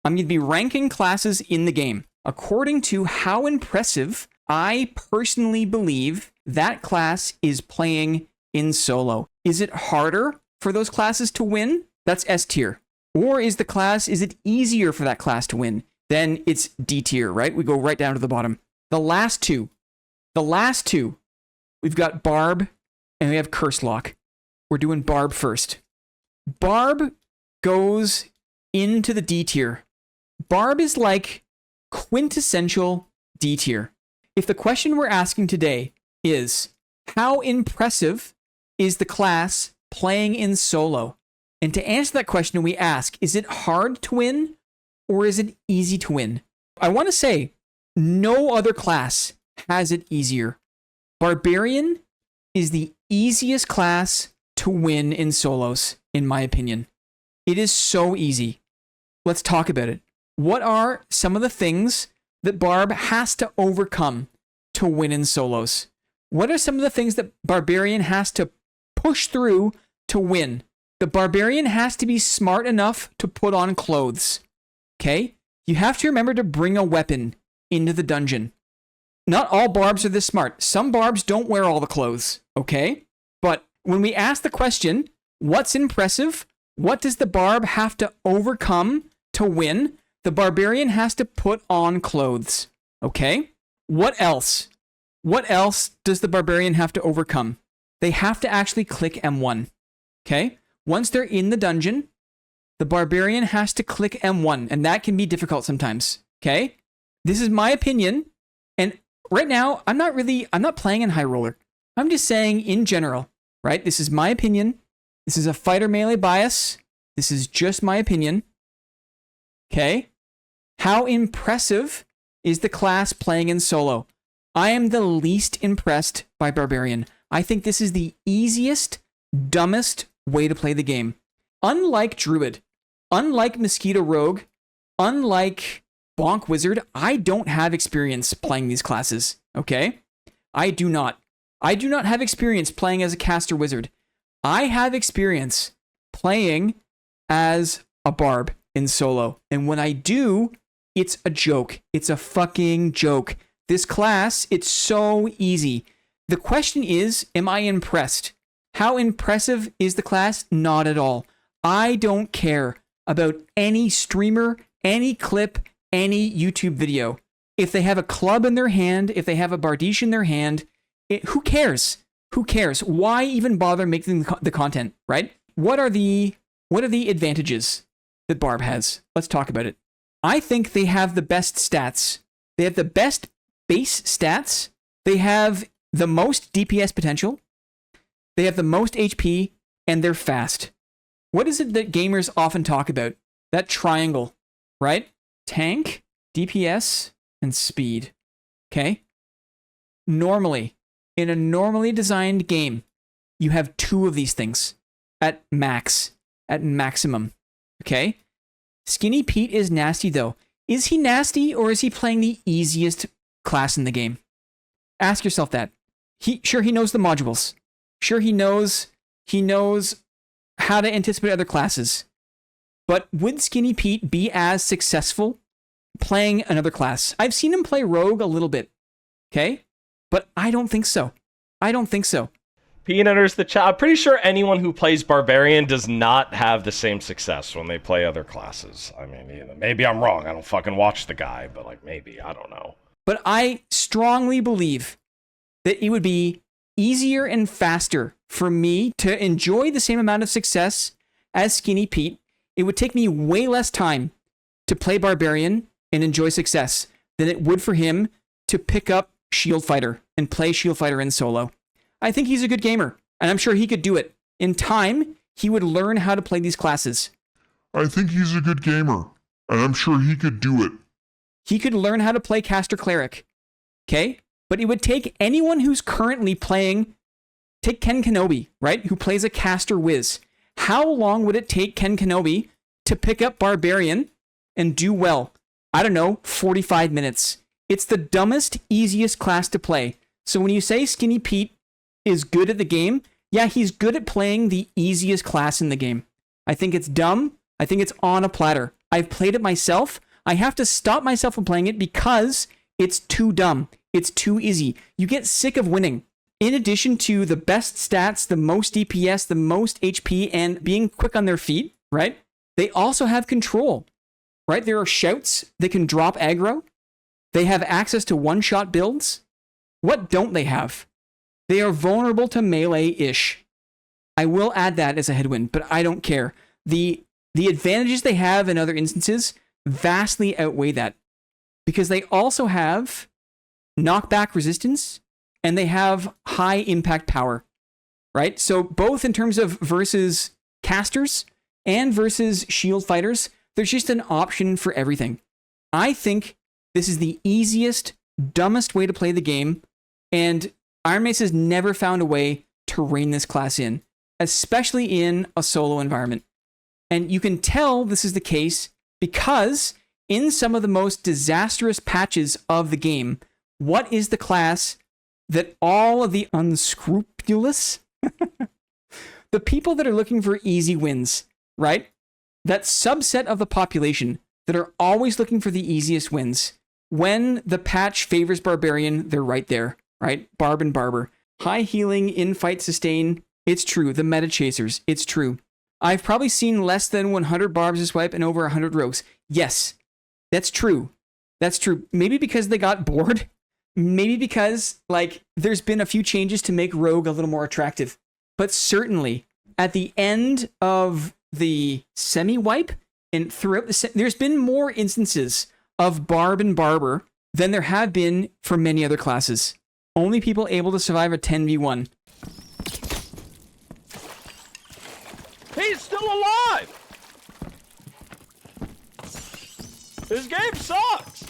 I'm going to be ranking classes in the game according to how impressive I personally believe that class is playing in solo. Is it harder for those classes to win? That's S tier. Or is it easier for that class to win? Then it's D tier, right? We go right down to the bottom. The last two, we've got Barb and we have Curse Lock. We're doing Barb first. Barb goes into the D tier. Barb is like quintessential D tier. If the question we're asking today is, how impressive is the class playing in solo? And to answer that question, we ask, is it hard to win or is it easy to win? I want to say, no other class has it easier. Barbarian is the easiest class to win in solos, in my opinion. It is so easy. Let's talk about it. What are some of the things that Barb has to overcome to win in solos? What are some of the things that Barbarian has to push through to win? The Barbarian has to be smart enough to put on clothes. Okay? You have to remember to bring a weapon into the dungeon. Not all Barbs are this smart. Some Barbs don't wear all the clothes. Okay? But when we ask the question, what's impressive? What does the Barb have to overcome to win? The Barbarian has to put on clothes. Okay? What else? What else does the Barbarian have to overcome? They have to actually click M1. Okay? Once they're in the dungeon, the Barbarian has to click M1, and that can be difficult sometimes. Okay? This is my opinion, and right now, I'm not playing in High Roller. I'm just saying in general, right? This is my opinion. This is a fighter melee bias. This is just my opinion. Okay? How impressive is the class playing in solo? I am the least impressed by Barbarian. I think this is the easiest, dumbest way to play the game. Unlike Druid, unlike Mosquito Rogue, unlike Bonk Wizard, I don't have experience playing these classes, okay? I do not. I do not have experience playing as a caster wizard. I have experience playing as a Barb in solo. And when I do, it's a joke. It's a fucking joke. This class, it's so easy. The question is, am I impressed? How impressive is the class? Not at all. I don't care about any streamer, any clip, any YouTube video. If they have a club in their hand, if they have a Bardiche in their hand, who cares? Who cares? Why even bother making the content, right? What are the advantages that Barb has? Let's talk about it. I think they have the best stats. They have the best base stats. They have the most DPS potential. They have the most HP, and they're fast. What is it that gamers often talk about? That triangle, right? Tank, DPS, and speed. Okay? Normally, in a normally designed game, you have two of these things at max, at maximum. Okay? Skinny Pete is nasty though. Is he nasty or is he playing the easiest class in the game? Ask yourself that. He knows the modules. Sure, he knows how to anticipate other classes. But would Skinny Pete be as successful playing another class? I've seen him play Rogue a little bit. Okay? But I don't think so. I don't think so. Peanutter's the chat. I'm pretty sure anyone who plays Barbarian does not have the same success when they play other classes. I mean, maybe I'm wrong. I don't fucking watch the guy, but like maybe, I don't know. But I strongly believe that it would be easier and faster for me to enjoy the same amount of success as Skinny Pete. It would take me way less time to play Barbarian and enjoy success than it would for him to pick up Shield Fighter and play Shield Fighter in solo. I think he's a good gamer, and I'm sure he could do it. In time, he would learn how to play these classes. I think he's a good gamer, and I'm sure he could do it. He could learn how to play Caster Cleric. Okay? But it would take anyone who's currently playing, take Ken Kenobi, right? Who plays a Caster Wiz. How long would it take Ken Kenobi to pick up Barbarian and do well? I don't know, 45 minutes. It's the dumbest, easiest class to play. So when you say Skinny Pete is good at the game, yeah, he's good at playing the easiest class in the game. I think it's dumb. I think it's on a platter. I've played it myself. I have to stop myself from playing it because it's too dumb. It's too easy. You get sick of winning. In addition to the best stats, the most DPS, the most HP, and being quick on their feet, right? They also have control, right? There are shouts. They can drop aggro. They have access to one-shot builds. What don't they have? They are vulnerable to melee-ish. I will add that as a headwind, but I don't care. The advantages they have in other instances vastly outweigh that because they also have knockback resistance and they have high impact power, right? So both in terms of versus casters and versus shield fighters, there's just an option for everything. I think this is the easiest, dumbest way to play the game, and Ironmace has never found a way to rein this class in, especially in a solo environment. And you can tell this is the case because in some of the most disastrous patches of the game, what is the class that all of the unscrupulous, the people that are looking for easy wins, right? That subset of the population that are always looking for the easiest wins. When the patch favors Barbarian, they're right there, right? Barb and Barber. High healing, in-fight sustain, it's true. The meta chasers, it's true. I've probably seen less than 100 Barbs to swipe and over 100 Rogues. Yes, that's true. That's true. Maybe because they got bored. Maybe because, like, there's been a few changes to make Rogue a little more attractive. But certainly, at the end of the semi-wipe, and throughout there's been more instances of Barb and Barber than there have been for many other classes. Only people able to survive a 10v1. He's still alive! This game sucks!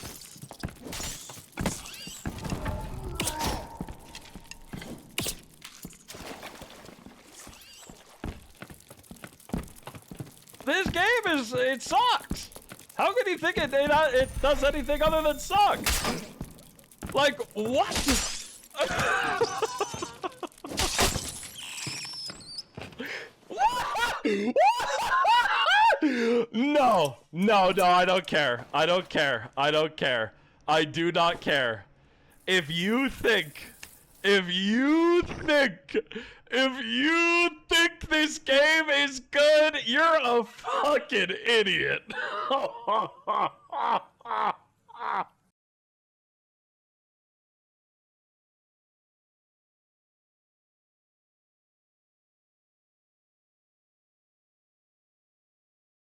This game it sucks! How can you think it does anything other than suck? Like, what? No, I don't care. I don't care. I don't care. I do not care. If you think this game is good, you're a fucking idiot.